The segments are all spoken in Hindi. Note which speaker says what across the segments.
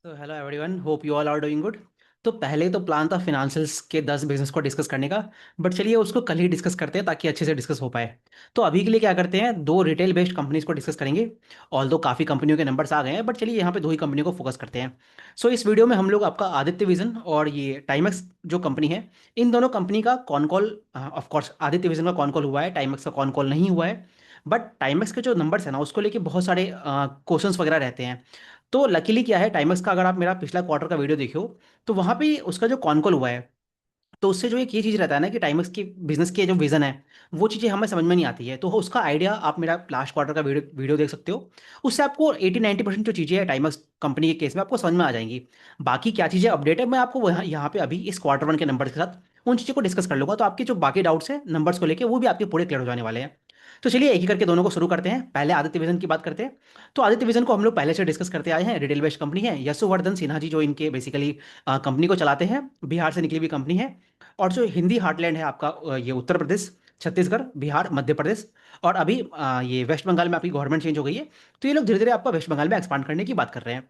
Speaker 1: तो hello everyone, hope you all are doing good. तो पहले तो प्लान था फिनांशियल्स के 10 बिजनेस को डिस्कस करने का। बट चलिए उसको कल ही डिस्कस करते हैं ताकि अच्छे से डिस्कस हो पाए। तो अभी के लिए क्या करते हैं, दो रिटेल बेस्ड कंपनीज को डिस्कस करेंगे। ऑल दो काफ़ी कंपनियों के नंबर्स आ गए हैं, बट चलिए यहाँ पे दो ही कंपनियों को फोकस करते हैं। सो इस वीडियो में हम लोग आपका आदित्य विजन और ये टाइमक्स जो कंपनी है, इन दोनों कंपनी का con call, of course Aditya vision का कॉन कॉल हुआ है, टाइमक्स का कॉन कॉल नहीं हुआ है। बट टाइमक्स के जो नंबर्स है ना, उसको लेके बहुत सारे क्वेश्चंस वगैरह रहते हैं। तो लकीली क्या है, टाइमक्स का अगर आप मेरा पिछला क्वार्टर का वीडियो देखियो, तो वहां पे उसका जो कॉन कॉल हुआ है, तो उससे जो एक ये चीज़ रहता है ना कि टाइमक्स की बिजनेस के जो विजन है, वो चीज़ें हमें समझ में नहीं आती है। तो उसका आइडिया आप मेरा लास्ट क्वार्टर का वीडियो वीडियो देख सकते हो। उससे आपको 80-90% जो चीज़ें हैं टाइमक्स कंपनी के केस में आपको समझ में आ जाएंगी। बाकी क्या चीज़ें अपडेट है, मैं आपको वहाँ यहाँ पे अभी इस क्वार्टर वन के नंबर के साथ उन चीज़ों को डिस्कस कर लूंगा। तो आपके जो बाकी डाउट्स हैं नंबर्स को लेके, वो भी आपके पूरे क्लियर हो जाने वाले हैं। तो चलिए एक ही करके दोनों को शुरू करते हैं। पहले आदित्य विजन की बात करते हैं। तो आदित्य विजन को हम लोग पहले से डिस्कस करते आए हैं, रिटेल बेस्ड कंपनी है। यशोवर्धन सिन्हा जी जो इनके बेसिकली कंपनी को चलाते हैं, बिहार से निकली हुई कंपनी है। और जो हिंदी हार्टलैंड है आपका, ये उत्तर प्रदेश, छत्तीसगढ़, बिहार, मध्य प्रदेश। और अभी ये वेस्ट बंगाल में आपकी गवर्नमेंट चेंज हो गई है। तो ये लोग धीरे धीरे आपका वेस्ट बंगाल में एक्सपांड करने की बात कर रहे हैं।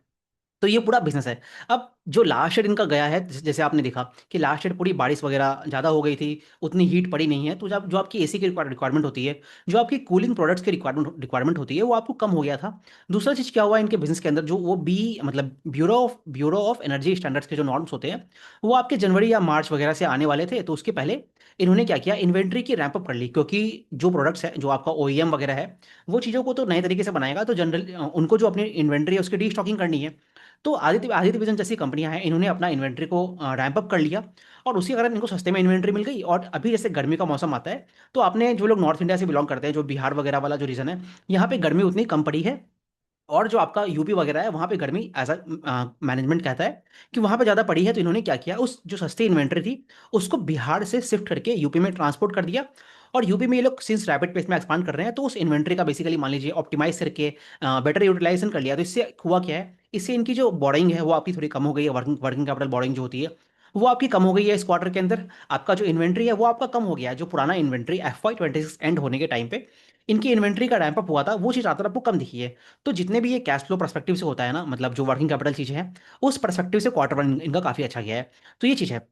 Speaker 1: तो ये पूरा बिजनेस है। अब जो लास्ट ईयर इनका गया है, जैसे आपने देखा कि लास्ट ईयर पूरी बारिश वगैरह ज़्यादा हो गई थी, उतनी हीट पड़ी नहीं है। तो जब जो आपकी एसी की रिक्वायरमेंट होती है, जो आपकी कूलिंग प्रोडक्ट्स की रिक्वायरमेंट होती है, वो आपको कम हो गया था। दूसरा चीज़ क्या हुआ इनके बिजनेस के अंदर, जो वो बी मतलब ब्यूरो ऑफ एनर्जी स्टैंडर्ड्स के जो नॉर्म्स होते हैं, वो आपके जनवरी या मार्च वगैरह से आने वाले थे। तो उसके पहले इन्होंने क्या किया, इन्वेंट्री की रैंप अप कर ली। क्योंकि जो प्रोडक्ट्स है, जो आपका ओईएम वगैरह है, वो चीज़ों को तो नए तरीके से बनाएगा। तो जनरल उनको जो अपनी इन्वेंट्री है उसकी डी स्टॉकिंग करनी है। तो आदित्य आदित्य विजन जैसी कंपनियां हैं, इन्होंने अपना इन्वेंट्री को रैंप अप कर लिया। और उसी कारण इनको सस्ते में इन्वेंट्री मिल गई। और अभी जैसे गर्मी का मौसम आता है, तो आपने जो लोग नॉर्थ इंडिया से बिलोंग करते हैं, जो बिहार वगैरह वाला जो रीजन है, यहाँ पे गर्मी उतनी कम पड़ी है। और जो आपका यूपी वगैरह है, वहाँ पे गर्मी ऐसा मैनेजमेंट कहता है कि वहाँ पे ज़्यादा पड़ी है। तो इन्होंने क्या किया, उस जो सस्ती इन्वेंट्री थी, उसको बिहार से शिफ्ट करके यूपी में ट्रांसपोर्ट कर दिया। और यूपी में ये लोग सिंस रैपिड पेस में एक्सपांड कर रहे हैं, तो उस इन्वेंट्री का बेसिकली मान लीजिए ऑप्टिमाइज करके बेटर यूटिलाइजेशन कर लिया। तो इससे हुआ क्या है, इससे इनकी जो बोर्डिंग है वो आपकी थोड़ी कम हो गई है। वर्किंग वर्किंग कैपिटल बोर्डिंग जो होती है, वो आपकी कम हो गई है इस क्वार्टर के अंदर। आपका जो इन्वेंट्री है वो आपका कम हो गया है। जो पुराना इन्वेंट्री FY 26 एंड होने के टाइम पे इनकी इन्वेंट्री का रैंप अप हुआ था, वो चीज़ रात आपको कम दिखी है। तो जितने भी ये कैश फ्लो पर्सपेक्टिव से होता है ना, मतलब जो वर्किंग कैपिटल चीज़ें हैं, उस पर्सपेक्टिव से क्वार्टर वन इनका काफ़ी अच्छा गया है। तो ये चीज़ है।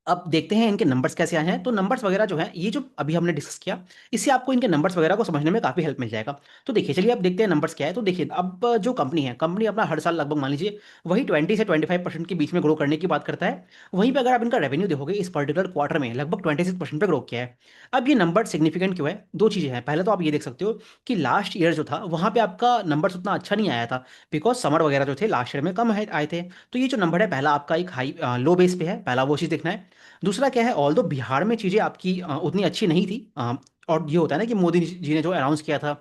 Speaker 1: अब देखते हैं इनके नंबर्स कैसे आए हैं। तो नंबर्स वगैरह जो है, ये जो अभी हमने डिस्कस किया, इससे आपको इनके नंबर्स वगैरह को समझने में काफ़ी हेल्प मिल जाएगा। तो देखिए चलिए अब देखते हैं नंबर्स क्या है। तो देखिए अब जो कंपनी है, कंपनी अपना हर साल लगभग मान लीजिए वही 20 से 25% के बीच में ग्रो करने की बात करता है। वहीं पर अगर आप इनका रेवेन्यू देखोगे, इस पर्टिकुलर क्वार्टर में लगभग 26% पे ग्रो किया है। अब ये नंबर सिग्निफिकेंट क्यों है, दो चीज़ें हैं। पहले तो आप ये देख सकते हो कि लास्ट ईयर जो था, वहाँ पे आपका नंबर्स उतना अच्छा नहीं आया था, बिकॉज समर वगैरह जो थे लास्ट ईयर में कम आए थे। तो ये जो नंबर है, पहला आपका एक हाई लो बेस पे है, पहला वो चीज़ देखना है। दूसरा क्या है, ऑल दो बिहार में चीज़ें आपकी उतनी अच्छी नहीं थी। और ये होता है ना कि मोदी जी ने जो अनाउंस किया था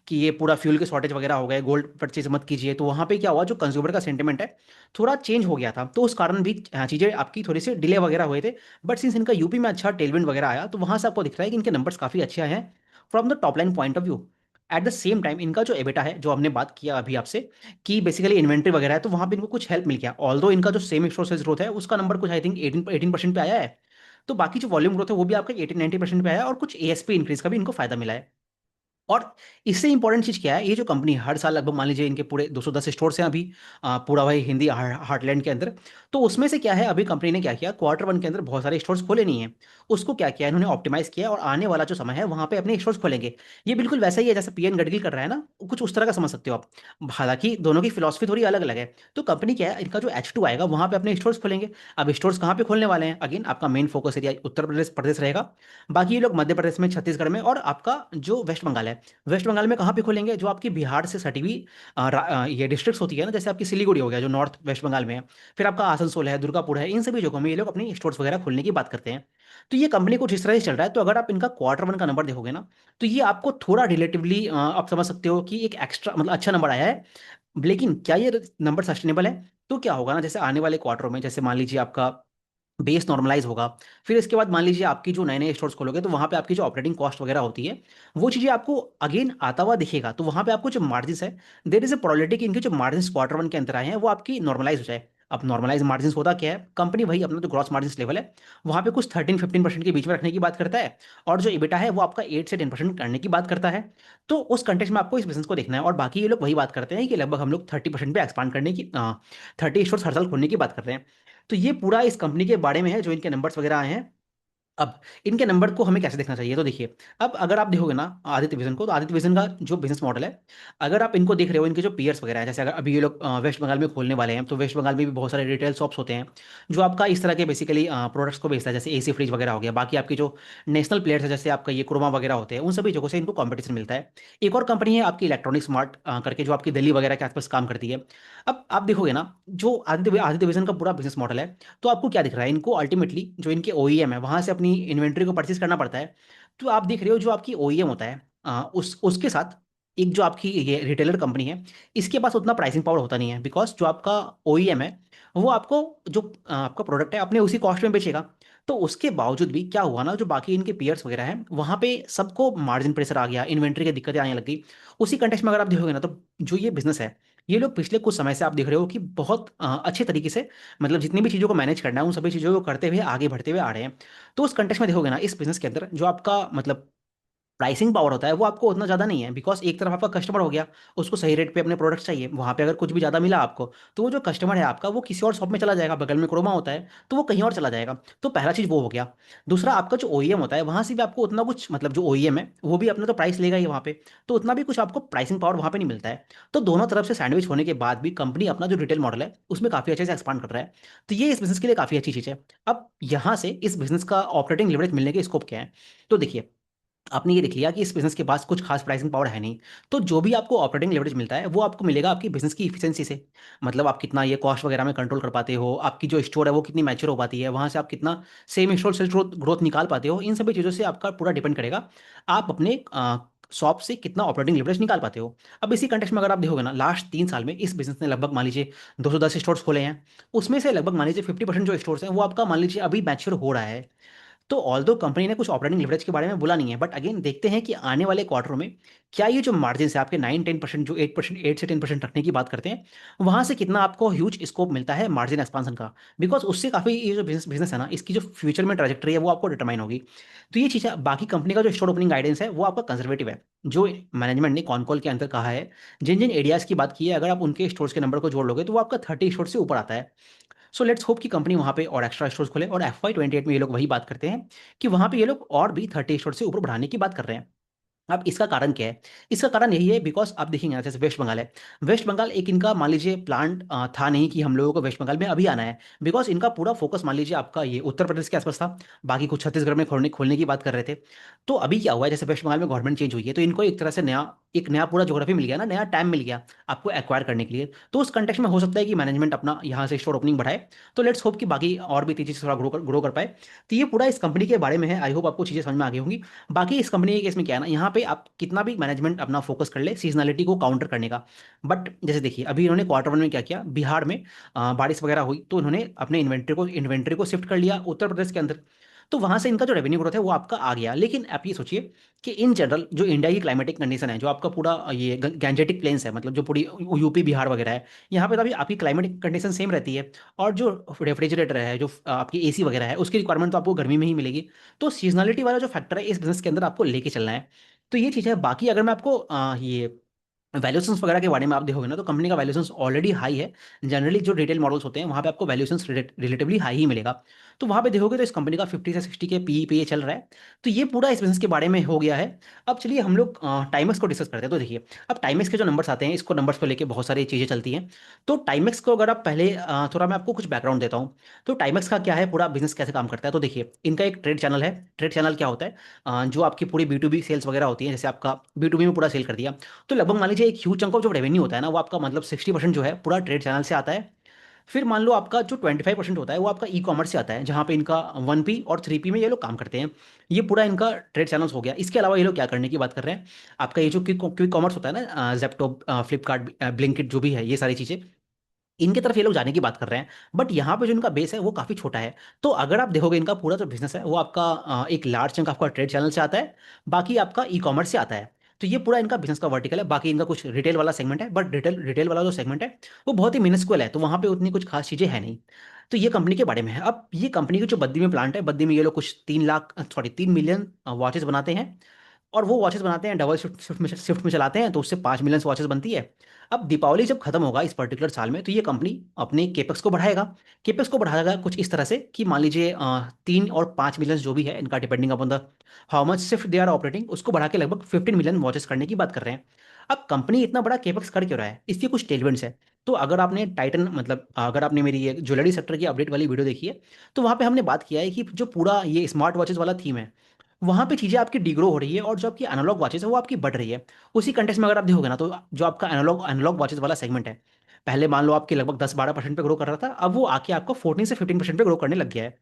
Speaker 1: कि ये पूरा फ्यूल के शॉर्टेज वगैरह हो गए, गोल्ड परचेज मत कीजिए, तो वहाँ पे क्या हुआ, जो कंज्यूमर का सेंटिमेंट है थोड़ा चेंज हो गया था। तो उस कारण भी चीज़ें आपकी थोड़ी सी डिले वगैरह हुए थे। बट सिंस इनका यूपी में अच्छा टेलविंड वगैरह आया, तो वहाँ से आपको दिख रहा है कि इनके नंबर्स काफ़ी अच्छे आए हैं from the top line point of view. At the same time इनका जो एबिटा है, जो हमने बात किया अभी आपसे कि बेसिकली इन्वेंट्री वगैरह है, तो वहाँ पे इनको कुछ हेल्प मिल गया। ऑल दो इनका जो सेम स्टोर सेल्स ग्रोथ है, उसका नंबर कुछ आई थिंक 18% पे आया है। तो बाकी जो वॉल्यूम ग्रोथ है वो भी आपका 80-90% पे आया है। और कुछ ASP इंक्रीज का भी इनको फायदा मिला है। और इससे इंपॉर्टेंट चीज क्या है, ये जो कंपनी हर साल लगभग मान लीजिए इनके पूरे 210 स्टोर्स हैं अभी, पूरा वही हिंदी हार्टलैंड के अंदर। तो उसमें से क्या है, अभी कंपनी ने क्या किया, क्वार्टर वन के अंदर बहुत सारे स्टोर्स खोले नहीं है। उसको क्या किया, इन्होंने ऑप्टिमाइज किया और आने वाला जो समय है वहां पे अपने स्टोर्स खोलेंगे। ये बिल्कुल वैसा ही है जैसे PN गडकरी कर रहा है ना, कुछ उस तरह का समझ सकते हो आप। हालांकि दोनों की फिलॉसफी थोड़ी अलग अलग है। तो कंपनी क्या है, इनका जो H2 आएगा वहां पे अपने स्टोर्स खोलेंगे। अब स्टोर्स कहाँ पे खोलने वाले हैं, अगेन आपका main focus area Uttar Pradesh प्रदेश रहेगा। बाकी ये लोग मध्य प्रदेश में, छत्तीसगढ़ में, और आपका जो वेस्ट बंगाल है, वेस्ट बंगाल में कहाँ पे खोलेंगे, जो आपकी बिहार से सटी हुई ये डिस्ट्रिक्ट्स होती है ना, जैसे आपकी सिलीगुड़ी हो गया जो नॉर्थ वेस्ट बंगाल में है, फिर आपका आसनसोल है, दुर्गापुर है, इन सभी जगहों में ये लोग अपनी स्टोर्स वगैरह खोलने की बात करते हैं। तो ये कंपनी कुछ इस तरह से चल रहा है। तो अगर आप इनका क्वार्टर वन का नंबर देखोगे ना, तो ये आपको थोड़ा रिलेटिवली आप समझ सकते हो कि एक एक्स्ट्रा मतलब अच्छा नंबर आया है। लेकिन क्या ये नंबर सस्टेनेबल है? तो क्या होगा ना, जैसे आने वाले क्वार्टरों में, जैसे मान लीजिए आपका बेस नॉर्मलाइज होगा, फिर इसके बाद मान लीजिए आपकी जो नए नए स्टोर्स खोलोगे, तो वहाँ पे आपकी जो ऑपरेटिंग कॉस्ट वगैरह होती है, वो चीज़ें आपको अगेन आता हुआ दिखेगा। तो वहाँ पे आपको जो मार्जिन है, देर इज ए प्रोबेबिलिटी कि इनके जो मार्जिन क्वार्टर वन के अंदर आए हैं वो आपकी नॉर्मलाइज हो जाए। अब नॉर्मलाइज मार्जिन होता क्या है, कंपनी वही अपना जो ग्रॉस मार्जिन लेवल है वहाँ पे कुछ 13-15% के बीच में रखने की बात करता है, और जो EBITDA है वो आपका 8 से 10% करने की बात करता है। तो उस कंटेक्स्ट में आपको इस बिजनेस को देखना है, और बाकी ये लोग वही बात करते हैं कि लगभग हम लोग 30% पे एक्सपांड करने की 30 स्टोर्स हर साल खोलने की बात कर रहे हैं। तो ये पूरा इस कंपनी के बारे में है, जो इनके नंबर्स वगैरह आए हैं। अब इनके नंबर को हमें कैसे देखना चाहिए, तो देखिए, अब अगर आप देखोगे ना आदित्य विजन को, तो आदित्य विजन का जो बिजनेस मॉडल है, अगर आप इनको देख रहे हो, इनके जो पीयर्स वगैरह हैं, जैसे अगर अभी ये लोग वेस्ट बंगाल में खोलने वाले हैं, तो वेस्ट बंगाल में भी बहुत सारे रिटेल शॉप्स होते हैं जो आपका इस तरह के बेसिकली प्रोडक्ट्स को बेचता है, जैसे एसी फ्रिज वगैरह हो गया। बाकी आपकी जो नेशनल प्लेयर्स है, जैसे आपका ये क्रोमा वगैरह होते हैं, उन सभी जगहों से इनको कॉम्पिटिशन मिलता है। एक और कंपनी है आपकी इलेक्ट्रॉनिक स्मार्ट करके, जो आपकी दिल्ली वगैरह के आसपास काम करती है। अब आप देखोगे ना, जो आदित्य आदित्य विजन का पूरा बिजनेस मॉडल है, तो आपको क्या दिख रहा है, इनको अल्टीमेटली जो इनके ओईएम है वहां से अपनी इन्वेंट्री को परचेज करना पड़ता है। तो आप देख रहे हो, जो आपकी ओईएम होता है उसके साथ एक जो आपकी ये रिटेलर कंपनी है, इसके पास उतना प्राइसिंग पावर होता नहीं है, बिकॉज जो आपका ओईएम है वो आपको जो आपका प्रोडक्ट है अपने उसी कॉस्ट में बेचेगा। तो उसके बावजूद भी क्या हुआ ना, जो बाकी इनके पीयर्स वगैरह हैं वहां पे सबको मार्जिन प्रेशर आ गया, इन्वेंट्री की दिक्कतें आने लग गई। उसी कंटेक्स्ट में अगर आप देखोगे ना, तो जो ये बिजनेस है, ये लोग पिछले कुछ समय से आप देख रहे हो कि बहुत अच्छे तरीके से, मतलब जितनी भी चीज़ों को मैनेज करना है उन सभी चीज़ों को करते हुए आगे बढ़ते हुए आ रहे हैं। तो उस कंटेक्स्ट में देखोगे ना, इस बिजनेस के अंदर जो आपका मतलब प्राइसिंग पावर होता है वो आपको उतना ज़्यादा नहीं है, बिकॉज एक तरफ आपका कस्टमर हो गया, उसको सही रेट पे अपने प्रोडक्ट्स चाहिए, वहाँ पे अगर कुछ भी ज़्यादा मिला आपको, तो वो जो कस्टमर है आपका वो किसी और शॉप में चला जाएगा, बगल में क्रोमा होता है तो वो कहीं और चला जाएगा। तो पहला चीज़ वो हो गया। दूसरा, आपका जो ओईएम होता है वहाँ से भी आपको उतना कुछ, मतलब जो ओईएम है वो भी अपना तो प्राइस लेगा ही वहाँ पे, तो उतना भी कुछ आपको प्राइसिंग पावर वहाँ पे नहीं मिलता है। तो दोनों तरफ से सैंडविच होने के बाद भी कंपनी अपना जो रिटेल मॉडल है उसमें काफ़ी अच्छे से एक्सपांड कर रहा है। तो ये इस बिजनेस के लिए काफ़ी अच्छी चीज़ है। अब यहाँ से इस बिजनेस का ऑपरेटिंग लिवरेज मिलने के स्कोप क्या है, तो देखिए, आपने ये देख लिया कि इस बिजनेस के पास कुछ खास प्राइसिंग पावर है नहीं। तो जो भी आपको ऑपरेटिंग लेवरेज मिलता है वो आपको मिलेगा आपकी बिजनेस की इफिशिएंसी से। मतलब आप कितना ये कॉस्ट वगैरह में कंट्रोल कर पाते हो, आपकी जो स्टोर है वो कितनी मैच्योर हो पाती है, वहां से आप कितना same store sales growth growth निकाल पाते हो, इन सभी चीज़ों से आपका पूरा डिपेंड करेगा आप अपने शॉप से कितना ऑपरेटिंग लेवरेज निकाल पाते हो। अब इसी कंटेक्स्ट में अगर आप देखोगे ना, लास्ट 3 साल में इस बिजनेस ने लगभग मान लीजिए 210 स्टोर्स खोले हैं। उसमें से लगभग मान लीजिए 50% जो स्टोर्स हैं वो आपका मान लीजिए अभी मैच्योर हो रहा है। तो ऑल्दो कंपनी ने कुछ ऑपरेटिंग लिवरेज के बारे में बोला नहीं है, बट अगेन देखते हैं कि आने वाले क्वार्टरों में क्या ये जो मार्जिन है आपके 9-10%, जो 8%, 8 से 10% रखने की बात करते हैं, वहां से कितना आपको ह्यूज स्कोप मिलता है मार्जिन एक्सपांसन का। बिकॉज उससे काफी ये जो बिजनेस है ना, इसकी जो फ्यूचर में ट्रैजेक्टरी है वो आपको डिटरमाइन होगी। तो ये चीज़ है। बाकी कंपनी का जो स्टोर ओपनिंग गाइडेंस है वो आपका कंजर्वेटिव है, जो मैनेजमेंट ने कॉन कॉल के अंदर कहा है। जिन जिन एरियाज की बात की है, अगर आप उनके स्टोर्स के नंबर को जोड़ लोगे तो वो आपका 30 स्टोर से ऊपर आता है। सो लेट्स होप कि कंपनी वहाँ पे और एक्स्ट्रा स्टोर्स खोले, और FY 28 में ये लोग वही बात करते हैं कि वहाँ पे ये लोग और भी 30 स्टोर से ऊपर बढ़ाने की बात कर रहे हैं। अब इसका कारण क्या है, इसका कारण यही है, बिकॉज आप देखेंगे ना, जैसे वेस्ट बंगाल है, वेस्ट बंगाल एक इनका मान लीजिए प्लांट था नहीं कि हम लोगों को वेस्ट बंगाल में अभी आना है, बिकॉज इनका पूरा फोकस मान लीजिए आपका ये उत्तर प्रदेश के आसपास था, बाकी कुछ छत्तीसगढ़ में खोलने खोलने की बात कर रहे थे। तो अभी क्या हुआ है, जैसे वेस्ट बंगाल में गवर्नमेंट चेंज हुई है, तो इनको एक तरह से एक नया पूरा ज्योग्राफी मिल गया ना, नया टाइम मिल गया आपको एक्वायर करने के लिए। तो उस कंटेक्स्ट में हो सकता है कि मैनेजमेंट अपना यहाँ से स्टोर ओपनिंग बढ़ाए। तो लेट्स होप कि बाकी और भी तेजी से थोड़ा ग्रो कर पाए। तो ये पूरा इस कंपनी के बारे में है, आई होप आपको चीज़ें समझ में आ गई होंगी। बाकी इस कंपनी के केस में क्या है ना, यहाँ पे आप कितना भी मैनेजमेंट अपना फोकस कर ले सीजनलिटी को काउंटर करने का, बट जैसे देखिए अभी इन्होंने क्वार्टर 1 में क्या किया, बिहार में बारिश वगैरह हुई तो इन्होंने अपने इन्वेंट्री को शिफ्ट कर लिया उत्तर प्रदेश के अंदर। तो वहां से इनका जो रेवेन्यू ग्रोथ है वो आपका आ गया। लेकिन आप ये सोचिए कि इन जनरल जो इंडिया की क्लाइमेटिक कंडीशन है, जो आपका पूरा ये गैंजेटिक प्लेन्स है, मतलब जो पूरी यूपी बिहार वगैरह है, यहाँ पे तो अभी आपकी क्लाइमेटिक कंडीशन सेम रहती है। और जो रेफ्रिजरेटर है, जो आपकी एसी वगैरह है, उसकी रिक्वायरमेंट तो आपको गर्मी में ही मिलेगी। तो सीजनलिटी वाला जो फैक्टर है इस बिजनेस के अंदर आपको लेके चलना है। तो ये चीज़ है। बाकी अगर मैं आपको ये वैल्यूशंस वगैरह के बारे में आप देखोगे ना, तो कंपनी का वैल्यूशंस ऑलरेडी हाई है। जनरली जो रिटेल मॉडल्स होते हैं वहाँ पे आपको वैल्यूशंस रिलेटिवली हाई ही मिलेगा। तो वहाँ पे देखोगे तो इस कंपनी का 50 से 60 के पी पे ये चल रहा है। तो ये पूरा इस बिजनेस के बारे में हो गया है। अब चलिए हम लोग टाइमेक्स को डिस्कस करते हैं। तो देखिए, अब टाइमेक्स के जो नंबर्स आते हैं, इसको नंबर्स को लेके बहुत सारी चीज़ें चलती हैं। तो टाइमेक्स को अगर आप पहले थोड़ा मैं आपको कुछ बैकग्राउंड देता हूँ। तो टाइमेक्स का क्या है, पूरा बिजनेस कैसे काम करता है, तो देखिए, इनका एक ट्रेड चैनल है। ट्रेड चैनल क्या होता है, जो आपकी पूरी B2B सेल्स वगैरह होती है, जैसे आपका B2B में पूरा सेल कर दिया, तो लगभग मान लीजिए एक ह्यूज चंक ऑफ जो रेवेन्यू होता है ना, वो आपका मतलब 60% जो है पूरा ट्रेड चैनल से आता है। फिर मान लो आपका जो 25% होता है वो आपका ई-कॉमर्स से आता है, जहाँ पे इनका 1P और 3P में ये लोग काम करते हैं। ये पूरा इनका ट्रेड चैनल्स हो गया। इसके अलावा ये लोग क्या करने की बात कर रहे हैं, आपका ये जो क्विक कॉमर्स होता है ना, जेप्टो, फ्लिपकार्ट, ब्लिंकिट, जो भी है ये सारी चीज़ें, इनकी तरफ ये लोग जाने की बात कर रहे हैं। बट यहाँ पे जो इनका बेस है वो काफ़ी छोटा है। तो अगर आप देखोगे इनका पूरा जो बिजनेस है वो आपका एक लार्ज चंक आपका ट्रेड चैनल से आता है, बाकी आपका ई-कॉमर्स से आता है। तो ये पूरा इनका बिजनेस का वर्टिकल है। बाकी इनका कुछ रिटेल वाला सेगमेंट है, बट रिटेल रिटेल वाला जो सेगमेंट है वो बहुत ही मिनिस्कुअल है, तो वहाँ पे उतनी कुछ खास चीज़ें है नहीं। तो ये कंपनी के बारे में है। अब ये कंपनी की जो बद्दी में प्लांट है, बद्दी में ये लोग कुछ 3 लाख, सॉरी 3 मिलियन वॉचेस बनाते हैं। और वो वॉचेस बनाते हैं, डबल शिफ्ट में चलाते हैं, तो उससे 5 मिलियन वॉचेस बनती है। अब दीपावली जब खत्म होगा इस पर्टिकुलर साल में, तो ये कंपनी अपने केपेक्स को बढ़ाएगा। केपेक्स को बढ़ाएगा कुछ इस तरह से कि मान लीजिए 3 और 5 मिलियन जो भी है इनका, depending upon the how much shift they are operating, उसको बढ़ा के लगभग 15 मिलियन वॉचेस करने की बात कर रहे हैं। अब कंपनी इतना बड़ा केपेक्स कर क्यों रहा है, इसके कुछ टेलविंड्स है। तो अगर आपने टाइटन, मतलब अगर आपने मेरी ये ज्वेलरी सेक्टर की अपडेट वाली वीडियो देखी है, तो वहाँ पे हमने बात किया है कि जो पूरा ये स्मार्ट वॉचेस वाला थीम है, वहाँ पे चीज़ें आपकी डिग्रो हो रही है, और जो आपकी एनालॉग वॉचेस है वो आपकी बढ़ रही है। उसी कंटेक्स्ट में अगर आप देखोगे ना, तो जो आपका एनालॉग एनालॉग वॉचेस वाला सेगमेंट है, पहले मान लो आपके लगभग 10-12% पे ग्रो कर रहा था, अब वो आके आपको 14 से 15% पे ग्रो करने लग गया है।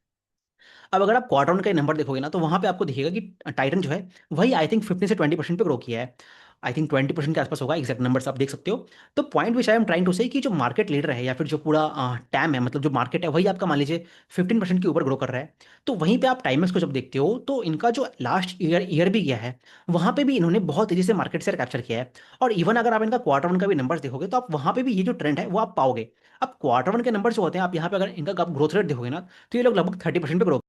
Speaker 1: अब अगर आप क्वार्टर वन का नंबर देखोगे ना, तो वहाँ पे आपको दिखेगा कि टाइटन जो है वही आई थिंक 15 से 20% पे ग्रो किया है। आई थिंक 20% के आसपास होगा, एग्जैक्ट नंबर्स आप देख सकते हो। तो point which I am trying to say, कि जो मार्केट लीडर है या फिर जो पूरा टैम है, मतलब जो मार्केट है, वही आपका मान लीजिए 15% के ऊपर ग्रो कर रहा है। तो वहीं पे आप टाइमर्स को जब देखते हो, तो इनका जो लास्ट ईयर भी गया है, वहाँ पे भी इन्होंने बहुत तेजी से मार्केट शेयर कैप्चर किया है। और इवन अगर आप इनका क्वार्टर वन का भी नंबर्स देखोगे, तो आप वहाँ पे भी ये जो ट्रेंड है वो आप पाओगे। अब क्वार्टर वन के नंबर जो होते हैं, आप यहाँ पे अगर इनका ग्रोथ रेट देखोगे ना, तो ये लोग लगभग 30% पे ग्रो।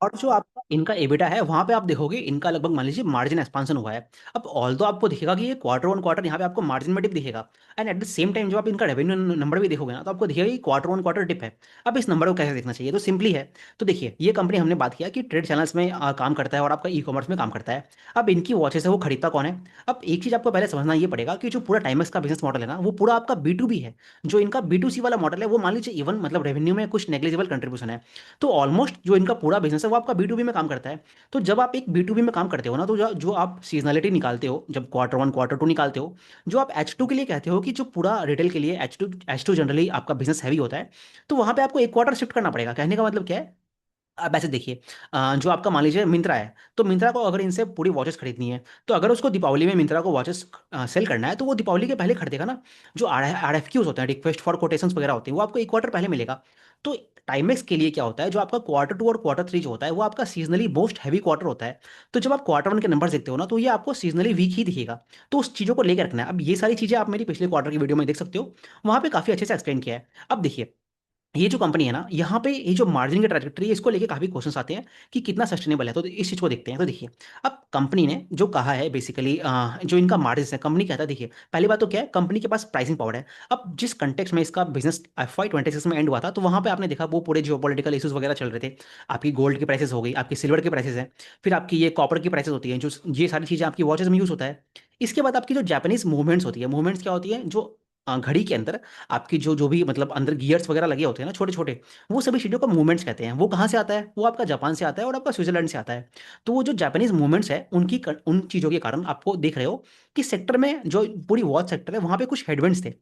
Speaker 1: और जो आपका इनका एबिटा है, वहां पे आप देखोगे इनका लगभग मान लीजिए मार्जिन एक्सपांशन हुआ है। अब ऑल तो आपको दिखेगा कि ये क्वार्टर ऑन क्वार्टर यहाँ पे आपको मार्जिन में डिप दिखेगा। And at the same time जो आप इनका रेवेन्यू नंबर भी देखोगे ना, तो आपको दिखेगा कि क्वार्टर ऑन क्वार्टर डिप है। अब इस नंबर को कैसे देखना चाहिए, तो सिंपली है। तो देखिए, ये कंपनी हमने बात किया कि ट्रेड चैनल्स में काम करता है और आपका ई कॉमर्स में काम करता है। अब इनकी वॉचेस है वो खरीदता कौन है। अब एक चीज़ आपको पहले समझना ये पड़ेगा कि जो पूरा टाइमक्स का बिजनेस मॉडल है ना, वो पूरा आपका B2B है। जो इनका B2C वाला मॉडल है, वो मान लीजिए इवन मतलब रेवेन्यू में कुछ नेग्लिजिबल कंट्रीब्यूशन है। तो ऑलमोस्ट जो इनका पूरा बिजनेस है वो आपका B2B में काम करता है। तो जब आप एक B2B में काम करते हो ना, तो जो आप सीजनलिटी निकालते हो, जब क्वार्टर वन क्वार्टर टू निकालते हो, जो आप H2 के लिए कहते हो कि जो पूरा रिटेल के लिए H2 जनरली आपका बिजनेस हैवी होता है, तो वहां पे आपको एक क्वार्टर शिफ्ट करना पड़ेगा। कहने का मतलब क्या है, अब ऐसे देखिए, जो आपका मान लीजिए मिंत्रा है, तो मिंत्रा को अगर इनसे पूरी वॉचेस खरीदनी है, तो अगर उसको दीपावली में मिंत्रा को वॉचेस सेल करना है, तो वो दीपावली के पहले खरीदेगा ना। जो RFQs होते हैं, रिक्वेस्ट फॉर कोटेशंस वगैरह होते हैं, वो आपको एक क्वार्टर पहले मिलेगा। तो टाइमेक्स के लिए क्या होता है, जो आपका क्वार्टर टू और क्वार्टर थ्री जो होता है, वो आपका सीजनली मोस्ट हैवी क्वार्टर होता है। तो जब आप क्वार्टर वन के नंबर देखते हो ना, तो ये आपको सीजनली वीक ही दिखेगा। तो उस चीज़ों को लेकर रखना है। अब ये सारी चीज़ें आप मेरी पिछले क्वार्टर की वीडियो में देख सकते हो, वहाँ पे काफ़ी अच्छे से एक्सप्लेन किया है। अब देखिए, ये जो कंपनी है ना, यहाँ पे ये जो मार्जिन की ट्रैजेक्टरी है, इसको लेके काफी क्वेश्चंस आते हैं कि कितना सस्टेनेबल है। तो इस चीज को देखते हैं। तो देखिए, अब कंपनी ने जो कहा है बेसिकली, जो इनका मार्जिन है, कंपनी कहता है, देखिए पहली बात तो क्या है, कंपनी के पास प्राइसिंग पावर है। अब जिस कंटेक्स में इसका बिजनेस FY 26 में एंड हुआ था, तो वहां पे आपने देखा वो पूरे जियो पॉलिटिकल इशूज वगैरह चल रहे थे। आपकी गोल्ड की प्राइसेस हो गई, आपकी सिल्वर की प्राइसेस है, फिर आपकी ये कॉपर की प्राइसेस होती है, जो ये सारी चीजें आपकी वॉचेस में यूज होता है। इसके बाद आपकी जो जापानीज मूवमेंट्स होती है, मूवमेंट्स क्या होती है, जो घड़ी के अंदर आपकी जो जो भी मतलब अंदर गियर्स वगैरह लगे होते हैं ना, छोटे छोटे, वो सभी चीज़ों को मूवमेंट्स कहते हैं। वो कहाँ से आता है, वो आपका जापान से आता है और आपका स्विट्जरलैंड से आता है। तो वो जो जापानीज मूवमेंट्स है, उन चीज़ों के कारण आपको देख रहे हो कि सेक्टर में जो पूरी वॉच सेक्टर है, वहाँ पे कुछ हेडविंड्स थे।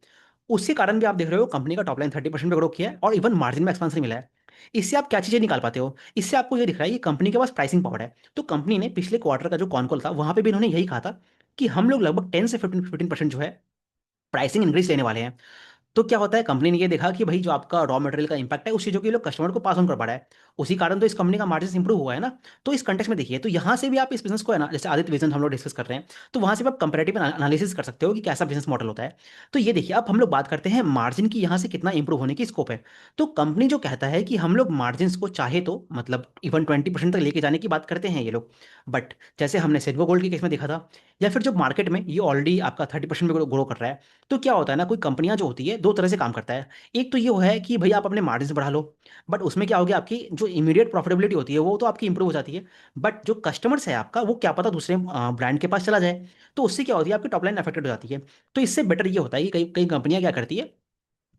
Speaker 1: उसके कारण भी आप देख रहे हो कंपनी का टॉप लाइन 30% पे ग्रो किया है, और इवन मार्जिन में एक्सपांशन मिला है। इससे आप क्या चीज़ें निकाल पाते हो, इससे आपको ये दिख रहा है कि कंपनी के पास प्राइसिंग पावर है। तो कंपनी ने पिछले क्वार्टर का जो कॉन कॉल था, वहां पे भी इन्होंने यही कहा था कि हम लोग लगभग 10 से 15% जो है प्राइसिंग इंक्रीज लेने वाले हैं। तो क्या होता है, कंपनी ने ये देखा कि भाई जो आपका रॉ मटेरियल का इंपैक्ट है, उस चीज़ों के लोग कस्टमर को पास ऑन कर पा रहा है। उसी कारण तो इस कंपनी का मार्जिन इंप्रूव हुआ है ना। तो इस कंटेक्स्ट में देखिए, तो यहाँ से भी आप इस बिजनेस को है ना, जैसे आदित्य विजन हम लोग डिस्कस कर रहे हैं, तो वहाँ से भी आप कंपेरेटिव एनालिसिस कर सकते हो कि कैसा बिजनेस मॉडल होता है। तो ये देखिए, अब हम लोग बात करते हैं मार्जिन की, यहाँ से कितना इंप्रूव होने की स्कोप है। तो कंपनी जो कहता है कि हम लोग मार्जिन को चाहे तो मतलब इवन 20% तक लेके जाने की बात करते हैं ये लोग। बट जैसे हमने सेल्वो गोल्ड के केस में देखा था, या फिर जो मार्केट में ये ऑलरेडी आपका 30% में ग्रो कर रहा है। तो क्या होता है ना, कोई कंपनियां जो होती है दो तरह से काम करता है। एक तो ये है कि भाई आप अपने मार्जिन बढ़ा लो, बट उसमें क्या हो गया, आपकी जो इमीडिएट प्रॉफिटेबिलिटी होती है वो तो आपकी इंप्रूव हो जाती है। बट जो कस्टमर्स है आपका, वो क्या पता दूसरे ब्रांड के पास चला जाए, तो उससे क्या होती है, आपकी टॉप लाइन अफेक्टेड हो जाती है। तो इससे बेटर ये होता है कि कई कई कंपनियां क्या करती है,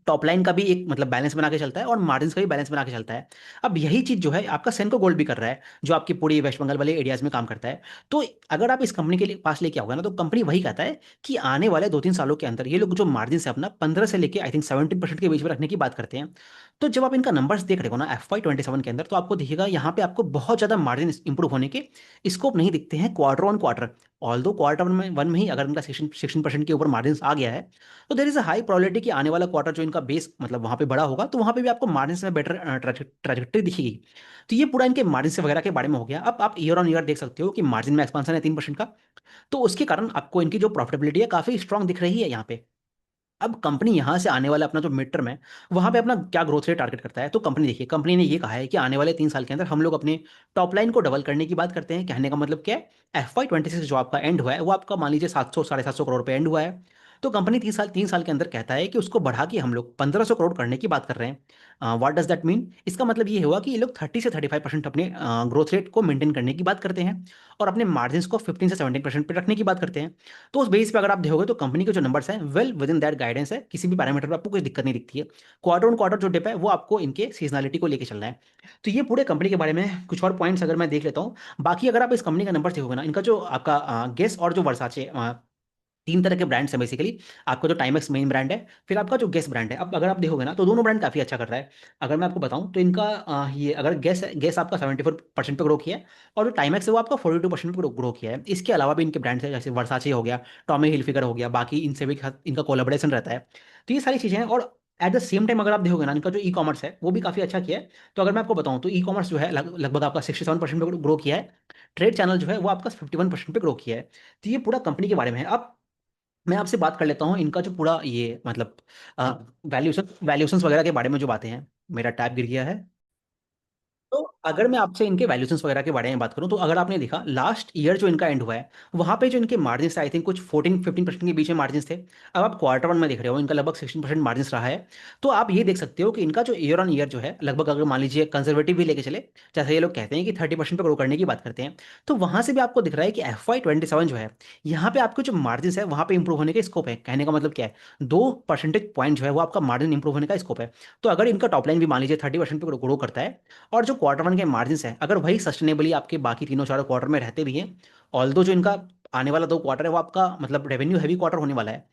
Speaker 1: टॉप लाइन का भी एक मतलब बैलेंस बना के चलता है, और मार्जिन का भी बैलेंस बना के चलता है। अब यही चीज जो है आपका सेंको गोल्ड भी कर रहा है, जो आपकी पूरी वेस्ट बंगाल वाले एरियाज में काम करता है। तो अगर आप इस कंपनी के लिए पास लेके आओगे ना, तो कंपनी वही कहता है कि आने वाले 2-3 सालों के अंदर ये लोग जो मार्जिन है अपना 15 से लेके आई थिंक 17% के बीच में रखने की बात करते हैं। तो जब आप इनका नंबर्स देख रहे हो ना FY 27 के अंदर, तो आपको दिखेगा यहाँ पे आपको बहुत ज्यादा मार्जिन इंप्रूव होने के स्कोप नहीं दिखते हैं क्वार्टर ऑन क्वार्टर। ऑल दो क्वार्टर वन में ही अगर इनका 16% के ऊपर मार्जिन आ गया है, तो there is a high probability कि आने वाला क्वार्टर जो इनका बेस मतलब वहाँ पे बड़ा होगा, तो वहाँ पे भी आपको मार्जिन में बेटर ट्रैजेक्टरी दिखेगी। तो ये पूरा इनके मार्जिन से वगैरह के बारे में हो गया। अब आप ईयर ऑन ईयर देख सकते हो कि मार्जिन में एक्सपांसन है 3% का। तो उसके कारण आपको इनकी जो प्रॉफिटेबिलिटी है काफी स्ट्रांग दिख रही है यहाँ पे। अब कंपनी यहाँ से आने वाला अपना जो मिड टर्म है, वहाँ पे अपना क्या ग्रोथ रेट टारगेट करता है। तो कंपनी देखिए, कंपनी ने ये कहा है कि आने वाले 3 साल के अंदर हम लोग अपने टॉप लाइन को डबल करने की बात करते हैं। कहने का मतलब क्या है, FY 2026 जो आपका एंड हुआ है वो आपका मान लीजिए 700 साढ़े 700 करोड़ पे एंड हुआ है। तो कंपनी 3 साल के अंदर कहता है कि उसको बढ़ा के हम लोग 1500 करोड़ करने की बात कर रहे हैं। What does that mean? इसका मतलब ये हुआ कि ये लोग 30 से 35% अपने ग्रोथ रेट को मेंटेन करने की बात करते हैं, और अपने मार्जिन को 15 से 17% पे रखने की बात करते हैं। तो उस बेस पे अगर आप देखोगे तो कंपनी के जो नंबर्स हैं well with in that guidance है, किसी भी पैरामीटर पे आपको कोई दिक्कत नहीं दिखती है। क्वार्टर ऑन क्वार्टर जो डिप है वो आपको इनके सीजनलिटी को लेके चलना है। तो ये पूरे कंपनी के बारे में कुछ और पॉइंट्स अगर मैं देख लेता हूँ। बाकी अगर आप इस कंपनी का नंबर देखोगे ना, इनका जो आपका गेस और जो वर्साचे, 3 तरह के ब्रांड्स हैं बेसिकली। आपका जो टाइमेक्स मेन ब्रांड है, फिर आपका जो गेस ब्रांड है। अब अगर आप देखोगे ना तो दोनों ब्रांड काफी अच्छा कर रहा है। अगर मैं आपको बताऊं तो इनका ये अगर गेस गेस आपका 74% पे ग्रो किया है, और जो टाइमेक्स है वो आपका 42% पे ग्रो किया है। इसके अलावा भी इनके ब्रांड्स है, जैसे वर्साचे हो गया, टॉमी हिलफिगर हो गया, बाकी इनसे भी इनका कोलेबोरेशन रहता है। तो ये सारी चीजें हैं। और एट द सेम टाइम अगर आप देखोगे ना, इनका जो ई कॉमर्स है वो भी काफी अच्छा किया है। तो अगर मैं आपको बताऊं तो ई कॉमर्स जो है लगभग आपका 67% पे ग्रो किया है। ट्रेड चैनल जो है वो आपका 51% पे ग्रो किया है। तो ये पूरा कंपनी के बारे में है। अब मैं आपसे बात कर लेता हूँ इनका जो पूरा ये मतलब वैल्यूशंस वगैरह के बारे में जो बातें हैं। मेरा टैब गिर गया है। तो अगर मैं आपसे इनके वैल्यूशंस वगैरह के बारे में बात करूं, तो अगर आपने देखा लास्ट ईयर जो इनका एंड हुआ है, वहां पे जो इनके मार्जिन थे आई थिंक कुछ 14-15% के बीच में मार्जिन थे। अब आप क्वार्टर वन में देख रहे हो इनका लगभग 16% मार्जिन रहा है। तो आप ये देख सकते हो कि इनका जो ईयर ऑन ईयर जो है लगभग, अगर मान लीजिए कंजर्वेटिव भी लेके चले, जैसे ये लोग कहते हैं कि 30% पे ग्रो करने की बात करते हैं, तो वहां से भी आपको दिख रहा है कि FY 2027 जो है, यहाँ पे आपके जो मार्जिन है वहां पे इंप्रूव होने का स्कोप है। कहने का मतलब क्या है, 2 परसेंटेज पॉइंट जो है वो आपका मार्जिन इंप्रूव होने का स्कोप है। तो अगर इनका टॉप लाइन भी मान लीजिए 30% पे ग्रो करता है, और जो क्वार्टर वन के मार्जिन है अगर वही सस्टेनेबली आपके बाकी तीनों चारों क्वार्टर में रहते भी हैं, ऑल्दो जो इनका आने वाला 2 क्वार्टर है वो आपका मतलब रेवेन्यू हैवी क्वार्टर होने वाला है,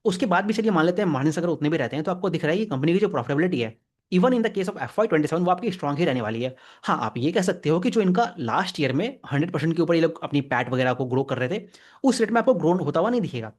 Speaker 1: उसके बाद भी चलिए मान लेते हैं मार्जिन अगर उतने भी रहते हैं, तो आपको दिख रहा है कि कंपनी की जो प्रॉफिटेबिलिटी है, even in the case of FY 2027 वो आपकी स्ट्रांग ही रहने वाली है। हाँ, आप ये कह सकते हो कि जो इनका लास्ट ईयर में 100% के ऊपर ये लोग अपनी पैट वगैरह को ग्रो कर रहे थे, उस रेट में आपको ग्रो होता हुआ नहीं दिखेगा,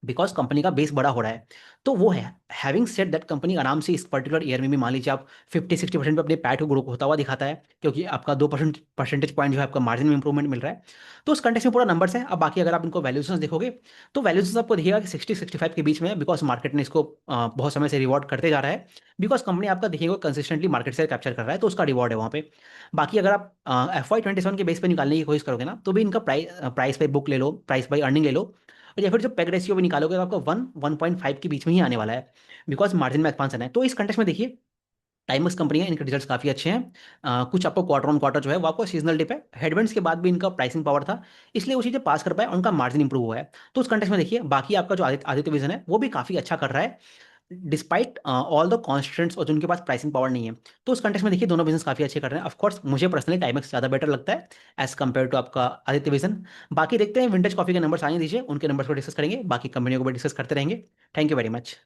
Speaker 1: बिकॉज कंपनी का बेस बड़ा हो रहा है। तो वो है, हैविंग सेड दैट कंपनी आराम से इस पर्टिकुलर ईयर में भी मान लीजिए आप 50-60% पे अपने पैट को ग्रो होता हुआ दिखाता है, क्योंकि आपका 2 परसेंटेज पॉइंट जो है आपका मार्जिन में इंप्रूवमेंट मिल रहा है। तो उस कंटेक्स में पूरा नंबर्स है। अब बाकी अगर आप इनको वैल्यूएशंस देखोगे, तो वैल्यूएशंस आपको दिखेगा कि 60-65 के बीच में है, बिकॉज मार्केट ने इसको बहुत समय से रिवॉर्ड करते जा रहा है। बिकॉज कंपनी आपका देखिएगा कंसिस्टेंटली मार्केट से कैप्चर कर रहा है, तो उसका रिवॉर्ड है वहाँ पे। बाकी अगर आप FY 2027 के बेस पे निकालने की कोशिश करोगे ना, तो भी इनका प्राइस बाई बुक ले लो, प्राइस बाई अर्निंग ले लो, और या फिर जो पेग रेशियो भी निकालोगे तो आपको 1-1.5 के बीच में ही आने वाला है, बिकॉज मार्जिन में एक्सपांसन है। तो इस कंटेक्स्ट में देखिए, टाइमक्स कंपनी है, इनके रिजल्ट्स काफी अच्छे हैं। कुछ आपको क्वार्टर ऑन क्वार्टर जो है वो आपको सीजनल डिप है, हेडविंड्स के बाद भी इनका प्राइसिंग पावर था, इसलिए वो चीजें पास कर पाए, उनका मार्जिन इंप्रूव हुआ है। तो उस कंटेक्स्ट में देखिए, बाकी आपका जो आदित्य आदित्य विजन है वो भी काफी अच्छा कर रहा है, डिस्पाइट ऑल द कॉन्स्टेंट्स, और जिनके पास प्राइसिंग पावर नहीं है। तो उस कंटेक्स्ट में देखिए दोनों बिजनेस काफी अच्छे कर रहे हैं। ऑफकोर्स मुझे पर्सनली टाइमक्स ज़्यादा बेटर लगता है एज कम्पेयर टू आपका आदित्य विजन। बाकी देखते हैं, विंटेज कॉफी के नंबर्स आने दीजिए, उनके नंबर्स को डिस्कस करेंगे, बाकी कंपनियों को भी डिस्कस करते रहेंगे। Thank you very much.